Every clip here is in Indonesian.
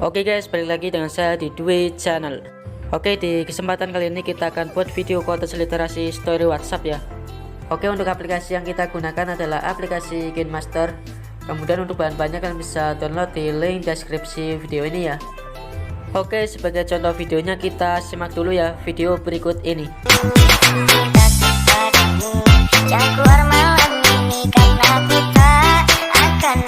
Oke guys, balik lagi dengan saya di Dwi Channel. Oke, di kesempatan kali ini kita akan buat video kontes literasi story WhatsApp ya. Oke, untuk aplikasi yang kita gunakan adalah aplikasi KineMaster. Kemudian untuk bahan-bahannya kalian bisa download di link deskripsi video ini ya. Oke, sebagai contoh videonya kita simak dulu ya video berikut ini. Yang keluar malam ini karena kita akan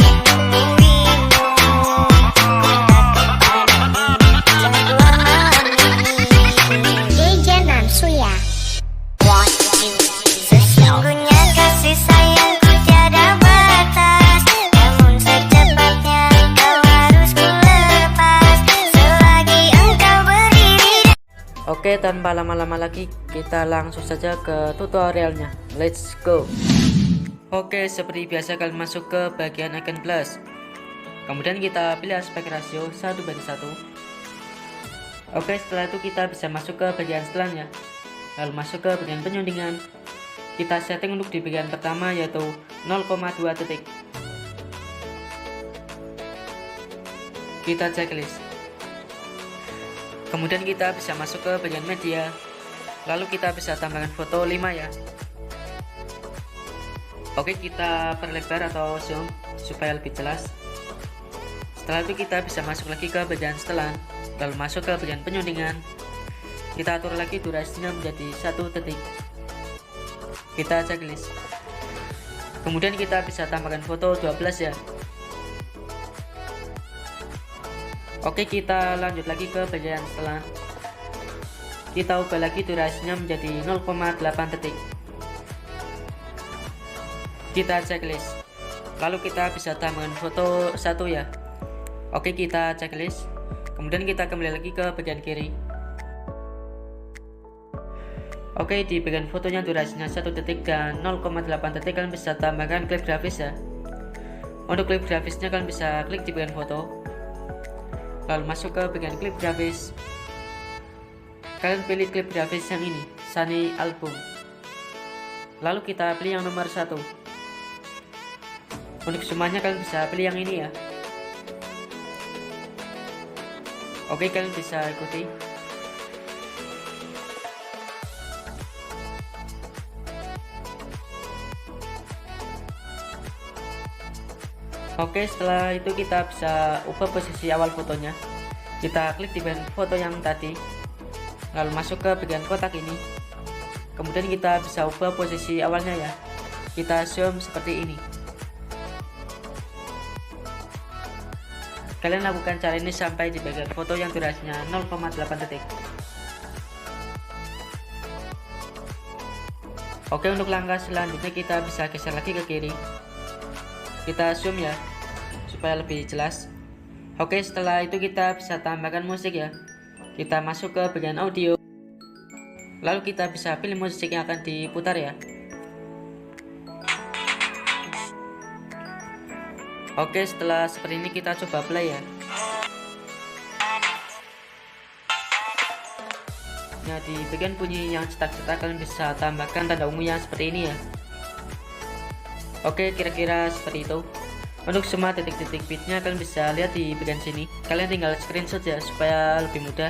sesungguhnya kasih sayangku tiada batas, namun secepatnya engkau harus ku lepas selagi engkau berdiri. Oke, tanpa lama-lama lagi kita langsung saja ke tutorialnya. Let's go. Oke, seperti biasa kalian masuk ke bagian icon plus, kemudian kita pilih aspek rasio 1:1. Oke, setelah itu kita bisa masuk ke bagian setelahnya, lalu masuk ke bagian penyundingan. Kita setting untuk di bagian pertama yaitu 0,2 detik. Kita checklist. Kemudian kita bisa masuk ke bagian media, lalu kita bisa tambahkan foto 5 ya. Oke, kita perlebar atau zoom supaya lebih jelas. Setelah itu kita bisa masuk lagi ke bagian setelan, lalu masuk ke bagian penyundingan. Kita atur lagi durasinya menjadi 1 detik. Kita checklist. Kemudian kita bisa tambahkan foto 12 ya. Oke, kita lanjut lagi ke bagian setelan. Kita ubah lagi durasinya menjadi 0,8 detik. Kita checklist. Lalu kita bisa tambahkan foto 1 ya. Oke, kita checklist. Kemudian kita kembali lagi ke bagian kiri. Oke, di bagian fotonya durasinya 1 detik dan 0,8 detik, kalian bisa tambahkan klip grafis ya. Untuk klip grafisnya kalian bisa klik di bagian foto, lalu masuk ke bagian klip grafis. Kalian pilih klip grafis yang ini, Sunny Album. Lalu kita pilih yang nomor 1. Untuk semuanya kalian bisa pilih yang ini ya. Oke, kalian bisa ikuti. Oke, setelah itu kita bisa ubah posisi awal fotonya. Kita klik di bagian foto yang tadi, lalu masuk ke bagian kotak ini. Kemudian kita bisa ubah posisi awalnya ya. Kita zoom seperti ini. Kalian lakukan cara ini sampai di bagian foto yang durasinya 0,8 detik. Oke, untuk langkah selanjutnya kita bisa geser lagi ke kiri. Kita zoom ya supaya lebih jelas. Oke, setelah itu kita bisa tambahkan musik ya. Kita masuk ke bagian audio, lalu kita bisa pilih musik yang akan diputar ya. Oke, setelah seperti ini kita coba play ya. Nah, di bagian bunyi yang cetak-cetak kalian bisa tambahkan tanda ungu yang seperti ini ya. Oke, kira-kira seperti itu. Untuk semua titik-titik bitnya kalian bisa lihat di bagian sini. Kalian tinggal screenshot ya supaya lebih mudah.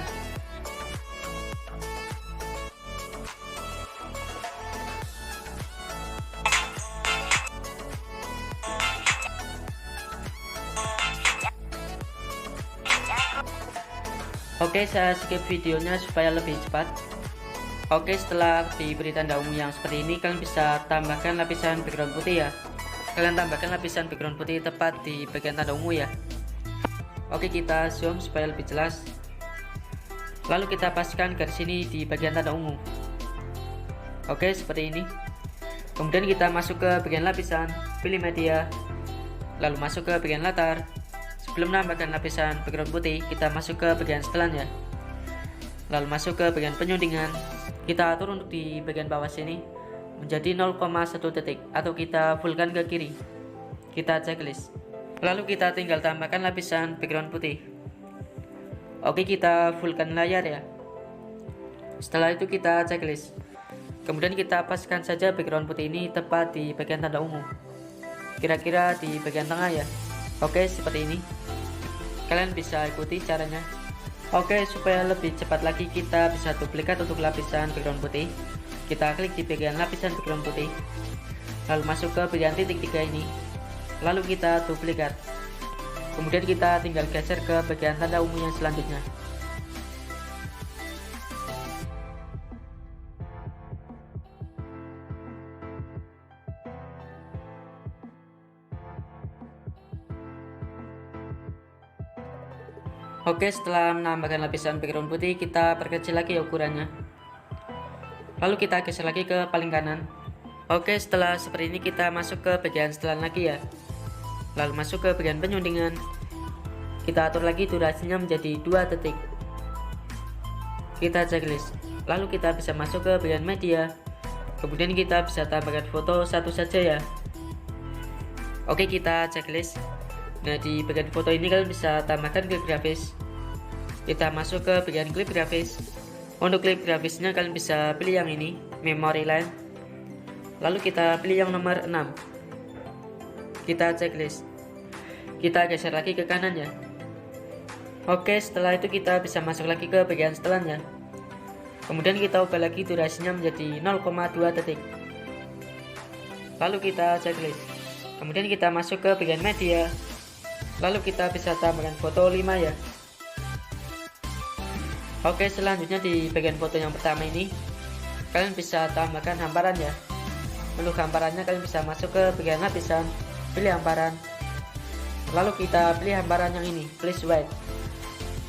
Oke, saya skip videonya supaya lebih cepat. Oke, setelah diberi tanda ungu yang seperti ini, kalian bisa tambahkan lapisan background putih ya. Kalian tambahkan lapisan background putih tepat di bagian tanda ungu ya. Oke, kita zoom supaya lebih jelas. Lalu kita paskan garis ini di bagian tanda ungu. Oke, seperti ini. Kemudian kita masuk ke bagian lapisan, pilih media, lalu masuk ke bagian latar. Sebelum menambahkan lapisan background putih, kita masuk ke bagian setelan ya. Lalu masuk ke bagian penyundingan. Kita atur untuk di bagian bawah sini menjadi 0,1 detik atau kita fullkan ke kiri. Kita checklist. Lalu kita tinggal tambahkan lapisan background putih. Oke, kita fullkan layar ya. Setelah itu kita checklist. Kemudian kita paskan saja background putih ini tepat di bagian tanda ungu. Kira-kira di bagian tengah ya. Oke, seperti ini. Kalian bisa ikuti caranya. Oke, supaya lebih cepat lagi kita bisa duplikat untuk lapisan background putih. Kita klik di bagian lapisan background putih, lalu masuk ke pilihan titik 3 ini, lalu kita duplikat. Kemudian kita tinggal geser ke bagian tanda ungu yang selanjutnya. Oke, setelah menambahkan lapisan background putih, kita perkecil lagi ukurannya. Lalu kita geser lagi ke paling kanan. Oke, setelah seperti ini kita masuk ke bagian setelan lagi ya. Lalu masuk ke bagian penyundingan. Kita atur lagi durasinya menjadi 2 detik. Kita checklist. Lalu kita bisa masuk ke bagian media. Kemudian kita bisa tambahkan foto satu saja ya. Oke, kita checklist. Nah, di bagian foto ini kalian bisa tambahkan klip grafis. Kita masuk ke bagian klip grafis. Untuk klip grafisnya kalian bisa pilih yang ini, memory line. Lalu kita pilih yang nomor 6. Kita checklist. Kita geser lagi ke kanan ya. Oke, setelah itu kita bisa masuk lagi ke bagian setelannya. Kemudian kita ubah lagi durasinya menjadi 0,2 detik. Lalu kita checklist. Kemudian kita masuk ke bagian media. Lalu kita bisa tambahkan foto 5 ya. Oke, selanjutnya di bagian foto yang pertama ini kalian bisa tambahkan hamparan ya. Untuk hamparannya kalian bisa masuk ke bagian lapisan, pilih hamparan. Lalu kita pilih hamparan yang ini, please white.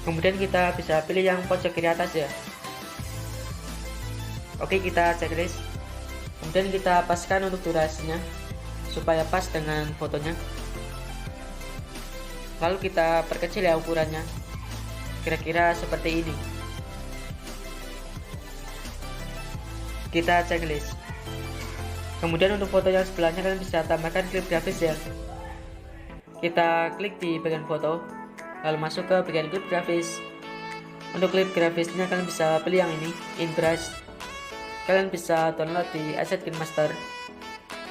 Kemudian kita bisa pilih yang pojok kiri atas ya. Oke, kita checklist. Kemudian kita paskan untuk durasinya supaya pas dengan fotonya. Lalu kita perkecil ya ukurannya, kira-kira seperti ini. Kita checklist. Kemudian untuk foto yang sebelahnya kalian bisa tambahkan klip grafis ya. Kita klik di bagian foto, lalu masuk ke bagian klip grafis. Untuk klip grafisnya kalian bisa pilih yang ini, InBrush. Kalian bisa download di Asset KineMaster.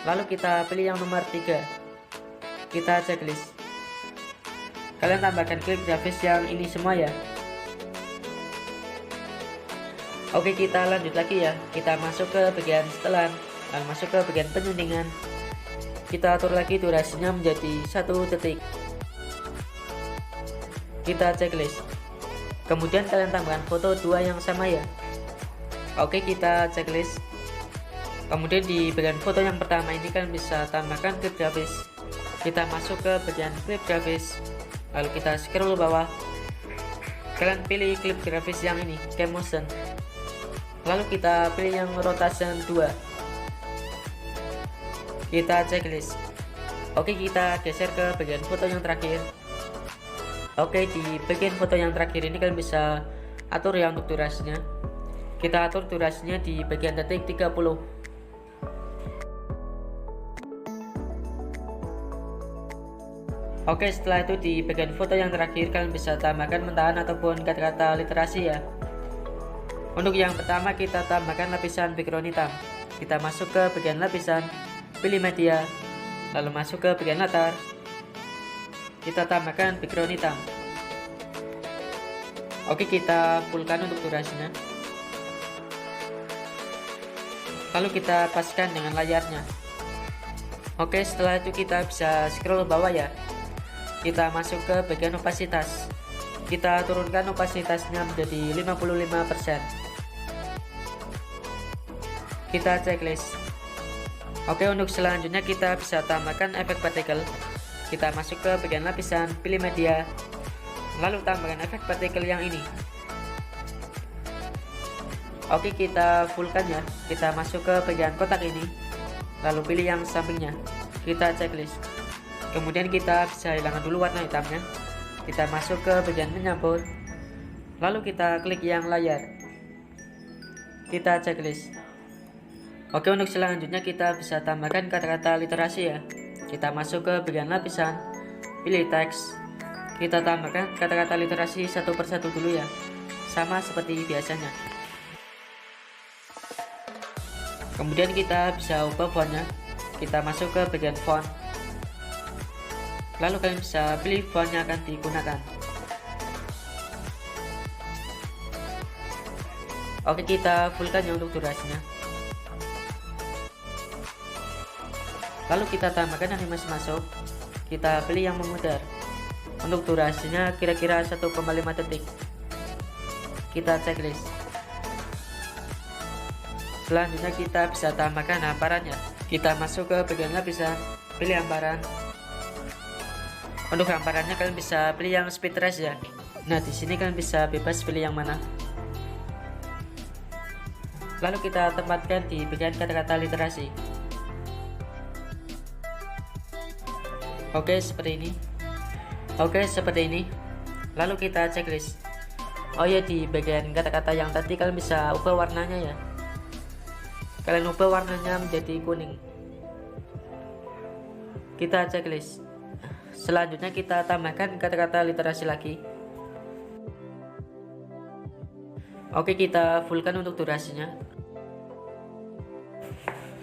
Lalu kita pilih yang nomor 3. Kita checklist. Kalian tambahkan klip grafis yang ini semua ya. Oke, kita lanjut lagi ya. Kita masuk ke bagian setelan, lalu masuk ke bagian penyundingan. Kita atur lagi durasinya menjadi 1 detik. Kita checklist. Kemudian kalian tambahkan foto 2 yang sama ya. Oke, kita checklist. Kemudian di bagian foto yang pertama ini kalian bisa tambahkan klip grafis. Kita masuk ke bagian klip grafis, lalu kita scroll bawah. Kalian pilih klip grafis yang ini, Cam Motion. Lalu kita pilih yang rotation 2. Kita checklist. Oke, kita geser ke bagian foto yang terakhir. Oke, di bagian foto yang terakhir ini kalian bisa atur ya untuk durasinya. Kita atur durasinya di bagian detik 30. Oke, setelah itu di bagian foto yang terakhir kalian bisa tambahkan mentahan ataupun kata-kata literasi ya. Untuk yang pertama kita tambahkan lapisan background hitam. Kita masuk ke bagian lapisan, pilih media, lalu masuk ke bagian latar. Kita tambahkan background hitam. Oke, kita fullkan untuk durasinya. Lalu kita paskan dengan layarnya. Oke, setelah itu kita bisa scroll bawah ya. Kita masuk ke bagian opasitas. Kita turunkan opasitasnya menjadi 55%. Kita checklist. Oke, untuk selanjutnya kita bisa tambahkan efek partikel. Kita masuk ke bagian lapisan, pilih media, lalu tambahkan efek partikel yang ini. Oke, kita fullkan ya. Kita masuk ke bagian kotak ini, lalu pilih yang sampingnya. Kita checklist. Kemudian kita bisa hilangkan dulu warna hitamnya. Kita masuk ke bagian menyampur, lalu kita klik yang layar. Kita checklist. Oke, untuk selanjutnya kita bisa tambahkan kata-kata literasi ya. Kita masuk ke bagian lapisan, pilih teks. Kita tambahkan kata-kata literasi satu persatu dulu ya, sama seperti biasanya. Kemudian kita bisa ubah fontnya. Kita masuk ke bagian font, lalu kalian bisa pilih font yang akan digunakan. Oke, kita fullkan ya untuk durasinya. Lalu kita tambahkan animasi masuk, kita pilih yang memutar. Untuk durasinya kira-kira 1,5 detik. Kita checklist. Selanjutnya kita bisa tambahkan hamparannya. Kita masuk ke bagian lapisan, pilih hamparan. Untuk hamparannya kalian bisa pilih yang speed rest ya. Nah, di sini kalian bisa bebas pilih yang mana. Lalu kita tempatkan di bagian kata-kata literasi. Oke, seperti ini. Lalu kita checklist. Oh ya, di bagian kata-kata yang tadi kalian bisa ubah warnanya ya. Kalian ubah warnanya menjadi kuning. Kita checklist. Selanjutnya kita tambahkan kata-kata literasi lagi. Oke, kita fullkan untuk durasinya.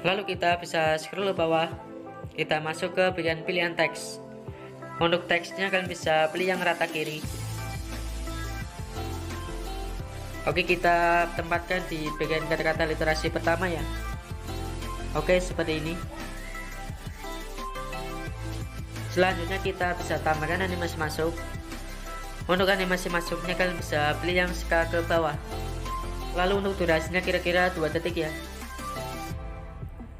Lalu kita bisa scroll ke bawah. Kita masuk ke bagian pilihan teks. Untuk teksnya kalian bisa pilih yang rata kiri. Oke, kita tempatkan di bagian kata-kata literasi pertama ya. Oke, seperti ini. Selanjutnya kita bisa tambahkan animasi masuk. Untuk animasi masuknya kalian bisa pilih yang skala ke bawah. Lalu untuk durasinya kira-kira 2 detik ya.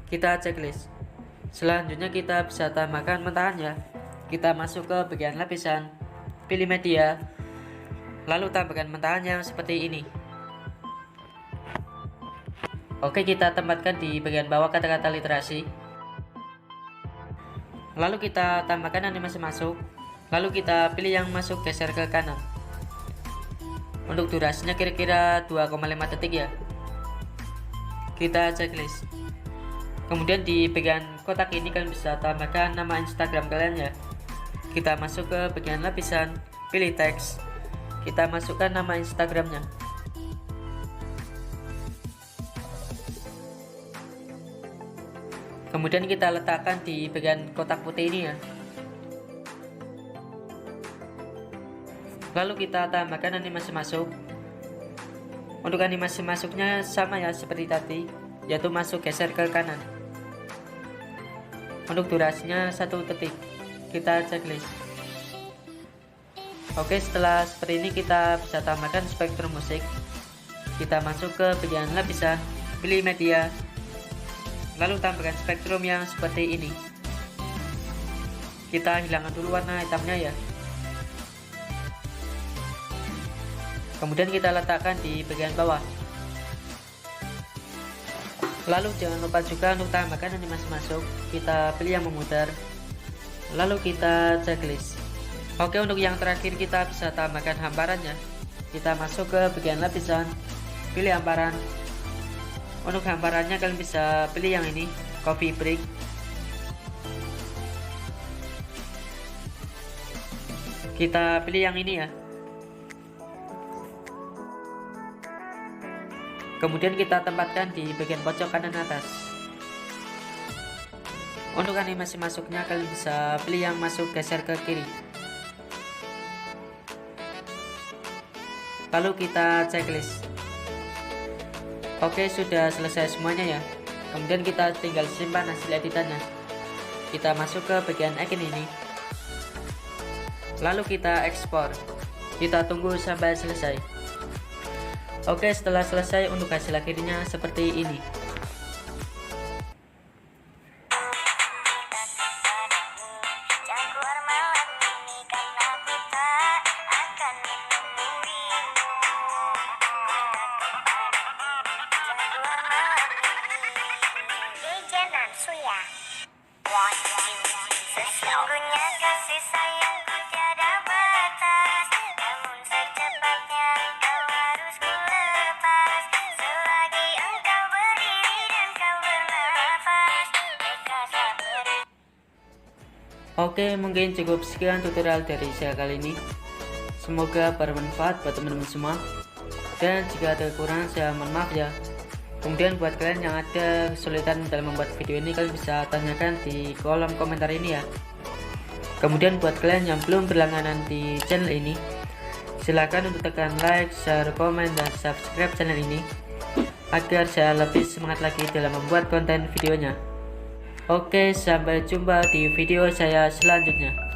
Kita checklist. Selanjutnya kita bisa tambahkan mentahannya. Kita masuk ke bagian lapisan, pilih media, lalu tambahkan mentahan yang seperti ini. Oke, kita tempatkan di bagian bawah kata-kata literasi. Lalu kita tambahkan animasi masuk, lalu kita pilih yang masuk geser ke kanan. Untuk durasinya kira-kira 2,5 detik ya. Kita checklist. Kemudian di bagian kotak ini kalian bisa tambahkan nama Instagram kalian ya. Kita masuk ke bagian lapisan, pilih teks, kita masukkan nama Instagramnya. Kemudian kita letakkan di bagian kotak putih ini ya. Lalu kita tambahkan animasi masuk. Untuk animasi masuknya sama ya seperti tadi, yaitu masuk geser ke kanan. Untuk durasinya 1 detik. Kita checklist. Oke, setelah seperti ini kita bisa tambahkan spektrum musik. Kita masuk ke bagian lapisan, pilih media, lalu tambahkan spektrum yang seperti ini. Kita hilangkan dulu warna hitamnya ya. Kemudian kita letakkan di bagian bawah. Lalu jangan lupa juga untuk tambahkan animasi masuk. Kita pilih yang memutar, lalu kita checklist. Oke, untuk yang terakhir kita bisa tambahkan hamparannya. Kita masuk ke bagian lapisan, pilih hamparan. Untuk hamparannya kalian bisa pilih yang ini, coffee break. Kita pilih yang ini ya. Kemudian kita tempatkan di bagian pojok kanan atas. Untuk animasi masuknya kalian bisa pilih yang masuk geser ke kiri. Lalu kita checklist. Oke, sudah selesai semuanya ya. Kemudian kita tinggal simpan hasil editannya. Kita masuk ke bagian icon ini. Lalu kita ekspor. Kita tunggu sampai selesai. Oke, setelah selesai untuk hasil akhirnya seperti ini. Sesungguhnya kasih sayangku tiada batas, namun secepatnya engkau harus ku lepas. Selagi engkau berdiri dan kau bernafas, mereka tak beri. Oke, mungkin cukup sekian tutorial dari saya kali ini. Semoga bermanfaat buat teman-teman semua. Dan jika ada kekurangan saya mohon maaf ya. Kemudian buat kalian yang ada kesulitan dalam membuat video ini, kalian bisa tanyakan di kolom komentar ini ya. Kemudian buat kalian yang belum berlangganan di channel ini, silakan untuk tekan like, share, komen, dan subscribe channel ini agar saya lebih semangat lagi dalam membuat konten videonya. Oke, sampai jumpa di video saya selanjutnya.